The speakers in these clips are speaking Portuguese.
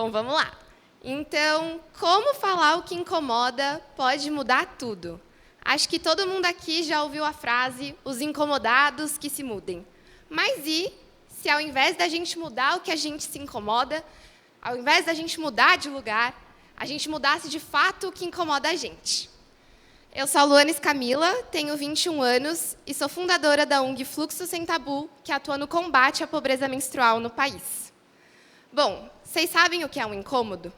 Bom, vamos lá. Então, como falar o que incomoda pode mudar tudo? Acho que todo mundo aqui já ouviu a frase, os incomodados que se mudem. Mas e se ao invés da gente mudar o que a gente se incomoda, ao invés da gente mudar de lugar, a gente mudasse de fato o que incomoda a gente? Eu sou a Luanes Camila, tenho 21 anos e sou fundadora da ONG Fluxo Sem Tabu, que atua no combate à pobreza menstrual no país. Bom, vocês sabem o que é um incômodo?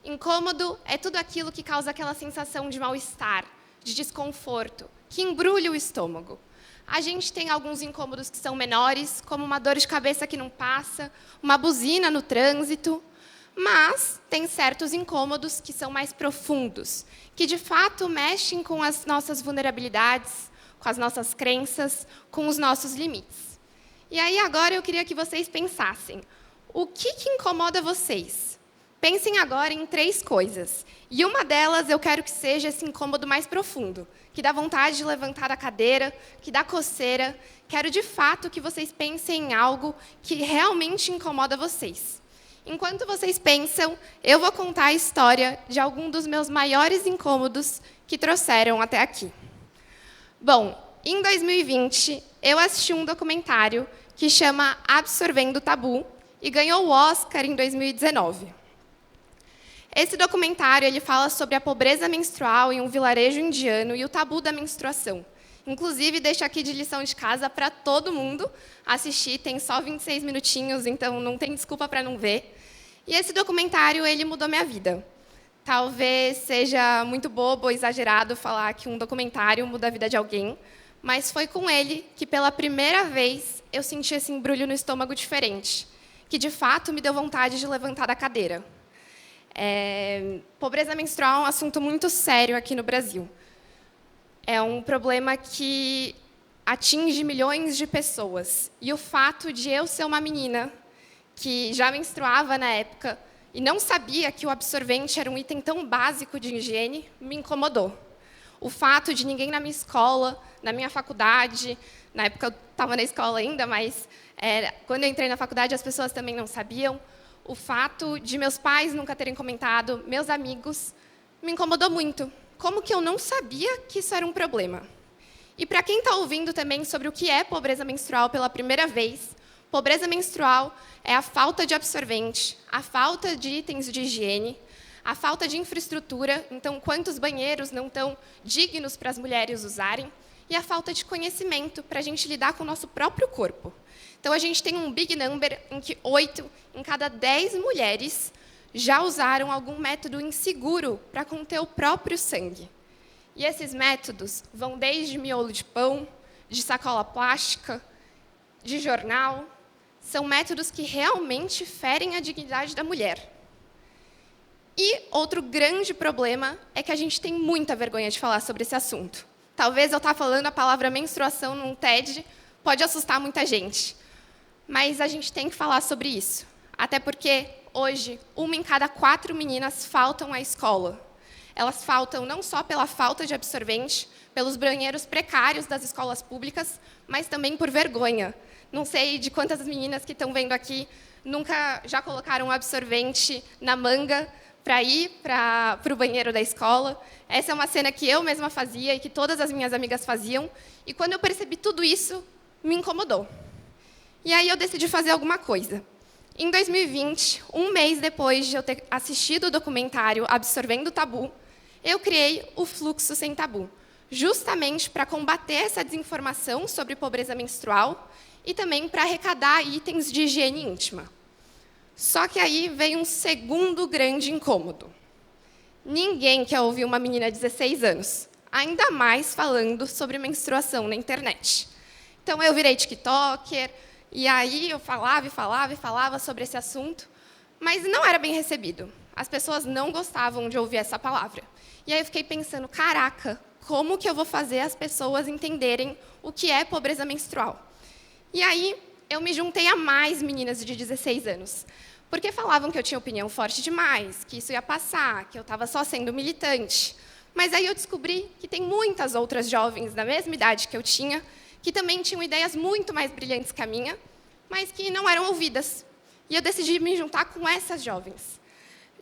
Incômodo é tudo aquilo que causa aquela sensação de mal-estar, de desconforto, que embrulha o estômago. A gente tem alguns incômodos que são menores, como uma dor de cabeça que não passa, uma buzina no trânsito, mas tem certos incômodos que são mais profundos, que de fato mexem com as nossas vulnerabilidades, com as nossas crenças, com os nossos limites. E aí agora eu queria que vocês pensassem, o que incomoda vocês? Pensem agora em 3 coisas, e uma delas eu quero que seja esse incômodo mais profundo, que dá vontade de levantar da cadeira, que dá coceira. Quero, de fato, que vocês pensem em algo que realmente incomoda vocês. Enquanto vocês pensam, eu vou contar a história de algum dos meus maiores incômodos que trouxeram até aqui. Bom, em 2020, eu assisti um documentário que chama Absorvendo o Tabu e ganhou o Oscar em 2019. Esse documentário ele fala sobre a pobreza menstrual em um vilarejo indiano e o tabu da menstruação. Inclusive, deixo aqui de lição de casa para todo mundo assistir, tem só 26 minutinhos, então não tem desculpa para não ver. E esse documentário ele mudou minha vida. Talvez seja muito bobo ou exagerado falar que um documentário muda a vida de alguém, mas foi com ele que, pela primeira vez, eu senti esse embrulho no estômago diferente, que, de fato, me deu vontade de levantar da cadeira. Pobreza menstrual é um assunto muito sério aqui no Brasil. É um problema que atinge milhões de pessoas. E o fato de eu ser uma menina que já menstruava na época e não sabia que o absorvente era um item tão básico de higiene me incomodou. O fato de ninguém na minha escola, na minha faculdade, na época eu estava na escola ainda, mas quando eu entrei na faculdade as pessoas também não sabiam. O fato de meus pais nunca terem comentado, meus amigos, me incomodou muito. Como que eu não sabia que isso era um problema? E para quem está ouvindo também sobre o que é pobreza menstrual pela primeira vez, pobreza menstrual é a falta de absorvente, a falta de itens de higiene, a falta de infraestrutura, então quantos banheiros não estão dignos para as mulheres usarem, e a falta de conhecimento para a gente lidar com o nosso próprio corpo. Então, a gente tem um big number em que 8 em cada 10 mulheres já usaram algum método inseguro para conter o próprio sangue. E esses métodos vão desde miolo de pão, de sacola plástica, de jornal. São métodos que realmente ferem a dignidade da mulher. E outro grande problema é que a gente tem muita vergonha de falar sobre esse assunto. Talvez eu estar falando a palavra menstruação num TED pode assustar muita gente. Mas a gente tem que falar sobre isso. Até porque, hoje, 1 em cada 4 meninas faltam à escola. Elas faltam não só pela falta de absorvente, pelos banheiros precários das escolas públicas, mas também por vergonha. Não sei de quantas meninas que estão vendo aqui nunca já colocaram um absorvente na manga para ir para o banheiro da escola. Essa é uma cena que eu mesma fazia e que todas as minhas amigas faziam. E quando eu percebi tudo isso, me incomodou. E aí eu decidi fazer alguma coisa. Em 2020, um mês depois de eu ter assistido o documentário Absorvendo o Tabu, eu criei o Fluxo Sem Tabu, justamente para combater essa desinformação sobre pobreza menstrual e também para arrecadar itens de higiene íntima. Só que aí veio um segundo grande incômodo. Ninguém quer ouvir uma menina de 16 anos, ainda mais falando sobre menstruação na internet. Então eu virei tiktoker, e aí eu falava sobre esse assunto, mas não era bem recebido. As pessoas não gostavam de ouvir essa palavra. E aí eu fiquei pensando, caraca, como que eu vou fazer as pessoas entenderem o que é pobreza menstrual? E aí eu me juntei a mais meninas de 16 anos, porque falavam que eu tinha opinião forte demais, que isso ia passar, que eu estava só sendo militante. Mas aí eu descobri que tem muitas outras jovens da mesma idade que eu tinha, que também tinham ideias muito mais brilhantes que a minha, mas que não eram ouvidas. E eu decidi me juntar com essas jovens.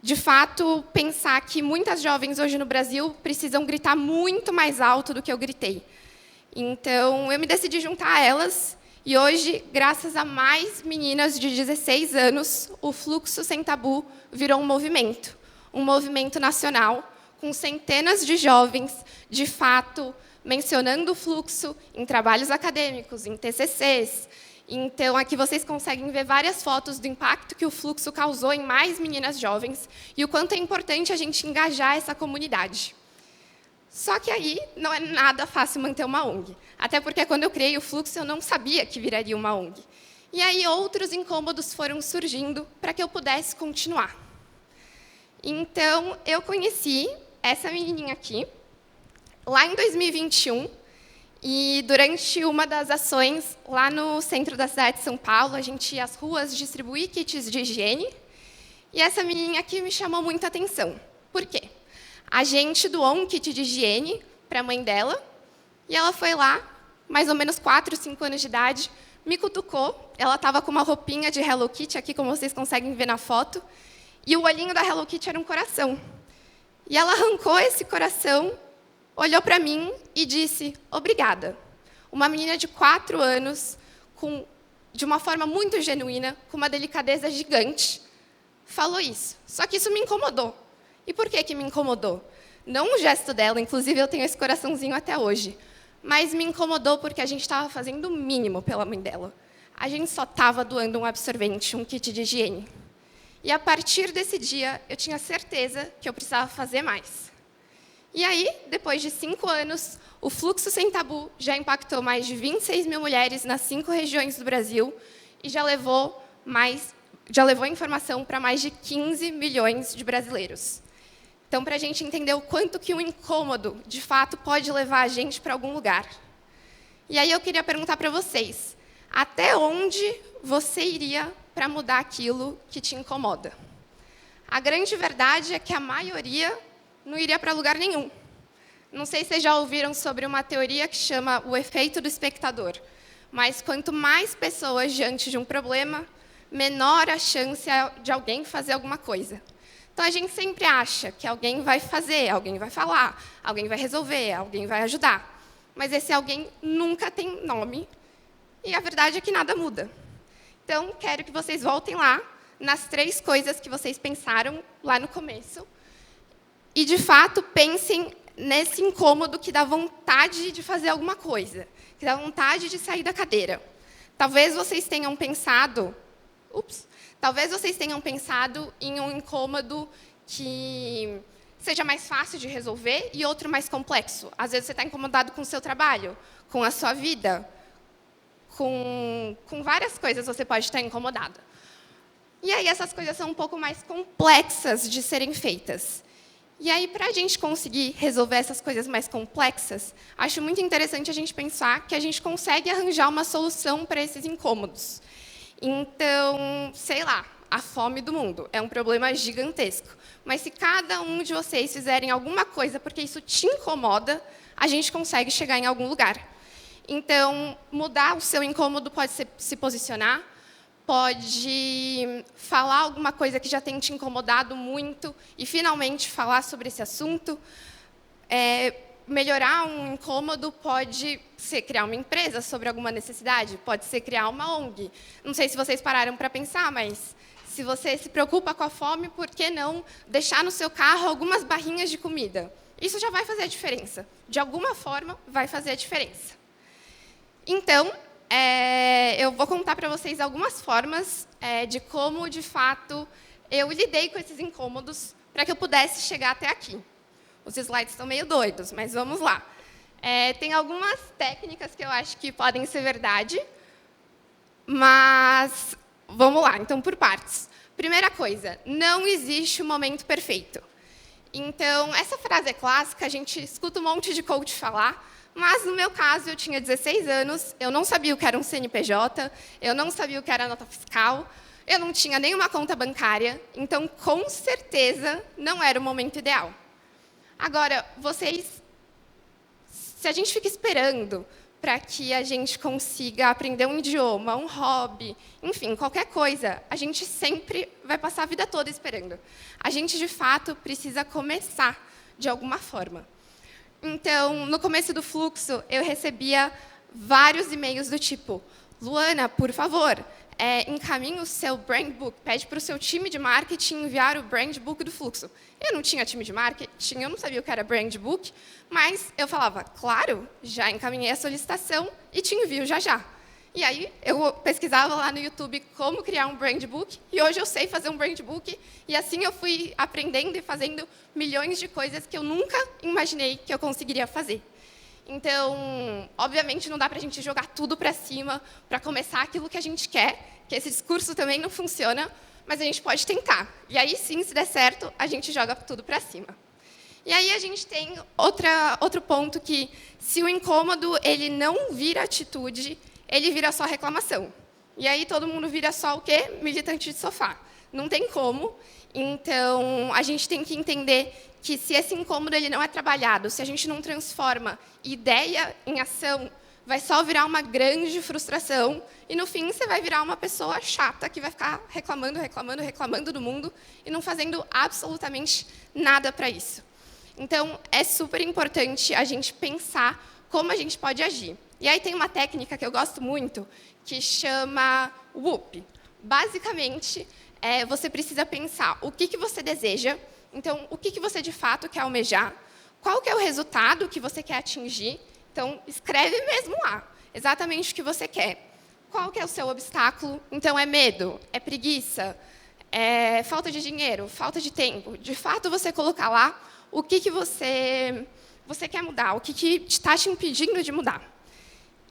de fato, pensar que muitas jovens hoje no Brasil precisam gritar muito mais alto do que eu gritei. Então, eu me decidi juntar a elas, e hoje, graças a mais meninas de 16 anos, o Fluxo Sem Tabu virou um movimento nacional, com centenas de jovens, de fato, mencionando o fluxo em trabalhos acadêmicos, em TCCs. Então, aqui vocês conseguem ver várias fotos do impacto que o fluxo causou em mais meninas jovens e o quanto é importante a gente engajar essa comunidade. Só que aí não é nada fácil manter uma ONG. Até porque, quando eu criei o fluxo, eu não sabia que viraria uma ONG. E aí outros incômodos foram surgindo para que eu pudesse continuar. Então, eu conheci essa menininha aqui, lá em 2021, e durante uma das ações, lá no centro da cidade de São Paulo, a gente ia às ruas distribuir kits de higiene, e essa menininha aqui me chamou muita atenção. Por quê? A gente doou um kit de higiene para a mãe dela, e ela foi lá, mais ou menos 4, 5 anos de idade, me cutucou, ela estava com uma roupinha de Hello Kitty, aqui como vocês conseguem ver na foto, e o olhinho da Hello Kitty era um coração. E ela arrancou esse coração, olhou para mim e disse, obrigada. Uma menina de 4 anos, de uma forma muito genuína, com uma delicadeza gigante, falou isso. Só que isso me incomodou. E por que me incomodou? Não o gesto dela, inclusive eu tenho esse coraçãozinho até hoje, mas me incomodou porque a gente estava fazendo o mínimo pela mãe dela. A gente só estava doando um absorvente, um kit de higiene. E, a partir desse dia, eu tinha certeza que eu precisava fazer mais. E aí, depois de 5 anos, o Fluxo Sem Tabu já impactou mais de 26 mil mulheres nas 5 regiões do Brasil e já levou informação para mais de 15 milhões de brasileiros. Então, para a gente entender o quanto que um incômodo, de fato, pode levar a gente para algum lugar. E aí eu queria perguntar para vocês, até onde você iria para mudar aquilo que te incomoda? A grande verdade é que a maioria não iria para lugar nenhum. Não sei se vocês já ouviram sobre uma teoria que chama o efeito do espectador, mas quanto mais pessoas diante de um problema, menor a chance de alguém fazer alguma coisa. Então, a gente sempre acha que alguém vai fazer, alguém vai falar, alguém vai resolver, alguém vai ajudar. Mas esse alguém nunca tem nome, e a verdade é que nada muda. Então, quero que vocês voltem lá, nas 3 coisas que vocês pensaram lá no começo, e, de fato, pensem nesse incômodo que dá vontade de fazer alguma coisa, que dá vontade de sair da cadeira. Talvez vocês tenham pensado em um incômodo que seja mais fácil de resolver e outro mais complexo. Às vezes, você está incomodado com o seu trabalho, com a sua vida, com várias coisas você pode estar incomodado. E aí, essas coisas são um pouco mais complexas de serem feitas. E aí, para a gente conseguir resolver essas coisas mais complexas, acho muito interessante a gente pensar que a gente consegue arranjar uma solução para esses incômodos. Então, sei lá, a fome do mundo é um problema gigantesco. Mas se cada um de vocês fizerem alguma coisa porque isso te incomoda, a gente consegue chegar em algum lugar. Então, mudar o seu incômodo pode ser se posicionar, pode falar alguma coisa que já tem te incomodado muito e, finalmente, falar sobre esse assunto. Melhorar um incômodo pode ser criar uma empresa sobre alguma necessidade, pode ser criar uma ONG. Não sei se vocês pararam para pensar, mas se você se preocupa com a fome, por que não deixar no seu carro algumas barrinhas de comida? Isso já vai fazer a diferença. De alguma forma, vai fazer a diferença. Então, eu vou contar para vocês algumas formas de como, de fato, eu lidei com esses incômodos para que eu pudesse chegar até aqui. Os slides estão meio doidos, mas vamos lá. Tem algumas técnicas que eu acho que podem ser verdade, mas vamos lá, então, por partes. Primeira coisa, não existe um momento perfeito. Então, essa frase é clássica, a gente escuta um monte de coach falar, mas, no meu caso, eu tinha 16 anos, eu não sabia o que era um CNPJ, eu não sabia o que era nota fiscal, eu não tinha nenhuma conta bancária, então, com certeza, não era o momento ideal. Agora, se a gente fica esperando para que a gente consiga aprender um idioma, um hobby, enfim, qualquer coisa, a gente sempre vai passar a vida toda esperando. A gente, de fato, precisa começar de alguma forma. Então, no começo do fluxo, eu recebia vários e-mails do tipo: Luana, por favor, encaminhe o seu brand book, pede para o seu time de marketing enviar o brand book do fluxo. Eu não tinha time de marketing, eu não sabia o que era brand book, mas eu falava, claro, já encaminhei a solicitação e te envio já já. E aí eu pesquisava lá no YouTube como criar um brand book, e hoje eu sei fazer um brand book, e assim eu fui aprendendo e fazendo milhões de coisas que eu nunca imaginei que eu conseguiria fazer. Então, obviamente, não dá para a gente jogar tudo para cima para começar aquilo que a gente quer, que esse discurso também não funciona, mas a gente pode tentar. E aí, sim, se der certo, a gente joga tudo para cima. E aí a gente tem outro ponto que, se o incômodo ele não vira atitude, ele vira só reclamação. E aí todo mundo vira só o quê? Militante de sofá. Não tem como. Então, a gente tem que entender que, se esse incômodo ele não é trabalhado, se a gente não transforma ideia em ação, vai só virar uma grande frustração, e, no fim, você vai virar uma pessoa chata que vai ficar reclamando, reclamando, reclamando do mundo e não fazendo absolutamente nada para isso. Então, é super importante a gente pensar como a gente pode agir. E aí tem uma técnica que eu gosto muito, que chama WOOP. Basicamente, você precisa pensar o que você deseja, então, o que você de fato quer almejar, qual que é o resultado que você quer atingir. Então, escreve mesmo lá, exatamente o que você quer. Qual que é o seu obstáculo? Então, é medo, é preguiça, é falta de dinheiro, falta de tempo. De fato, você colocar lá o que você quer mudar, o que está te impedindo de mudar.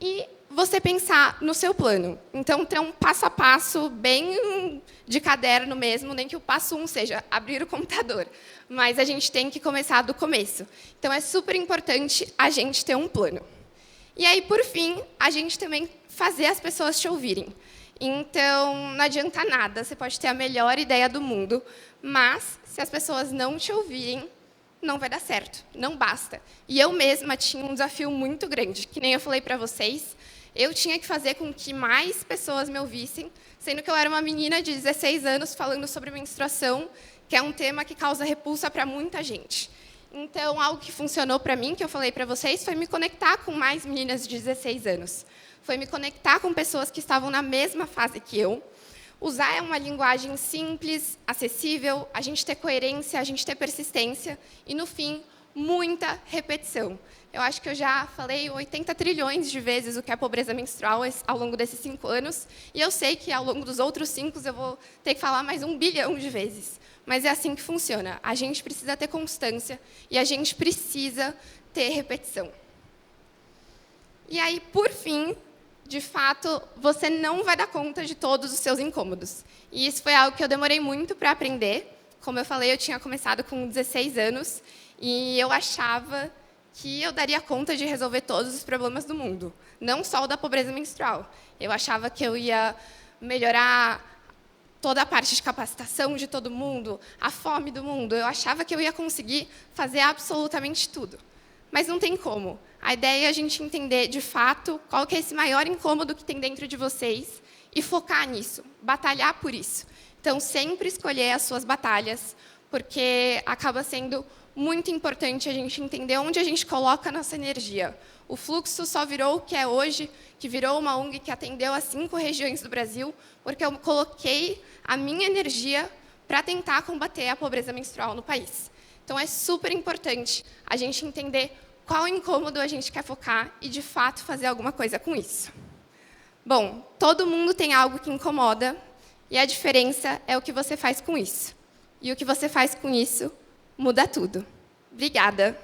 E você pensar no seu plano. Então, ter um passo a passo bem de caderno mesmo, nem que o passo 1 seja abrir o computador. Mas a gente tem que começar do começo. Então, é super importante a gente ter um plano. E aí, por fim, a gente também fazer as pessoas te ouvirem. Então, não adianta nada, você pode ter a melhor ideia do mundo, mas, se as pessoas não te ouvirem, não vai dar certo, não basta. E eu mesma tinha um desafio muito grande, que nem eu falei para vocês, eu tinha que fazer com que mais pessoas me ouvissem, sendo que eu era uma menina de 16 anos falando sobre menstruação, que é um tema que causa repulsa para muita gente. Então, algo que funcionou para mim, que eu falei para vocês, foi me conectar com mais meninas de 16 anos. Foi me conectar com pessoas que estavam na mesma fase que eu, usar uma linguagem simples, acessível, a gente ter coerência, a gente ter persistência e, no fim, muita repetição. Eu acho que eu já falei 80 trilhões de vezes o que é pobreza menstrual ao longo desses 5 anos, e eu sei que, ao longo dos outros 5, eu vou ter que falar mais 1 bilhão de vezes. Mas é assim que funciona. A gente precisa ter constância e a gente precisa ter repetição. E aí, por fim, de fato, você não vai dar conta de todos os seus incômodos. E isso foi algo que eu demorei muito para aprender. Como eu falei, eu tinha começado com 16 anos e eu achava que eu daria conta de resolver todos os problemas do mundo, não só o da pobreza menstrual. Eu achava que eu ia melhorar toda a parte de capacitação de todo mundo, a fome do mundo. Eu achava que eu ia conseguir fazer absolutamente tudo. Mas não tem como. A ideia é a gente entender, de fato, qual que é esse maior incômodo que tem dentro de vocês e focar nisso, batalhar por isso. Então, sempre escolher as suas batalhas, porque acaba sendo muito importante a gente entender onde a gente coloca a nossa energia. O Fluxo só virou o que é hoje, que virou uma ONG que atendeu a 5 regiões do Brasil, porque eu coloquei a minha energia para tentar combater a pobreza menstrual no país. Então, é super importante a gente entender qual incômodo a gente quer focar e, de fato, fazer alguma coisa com isso. Bom, todo mundo tem algo que incomoda, e a diferença é o que você faz com isso. E o que você faz com isso muda tudo. Obrigada.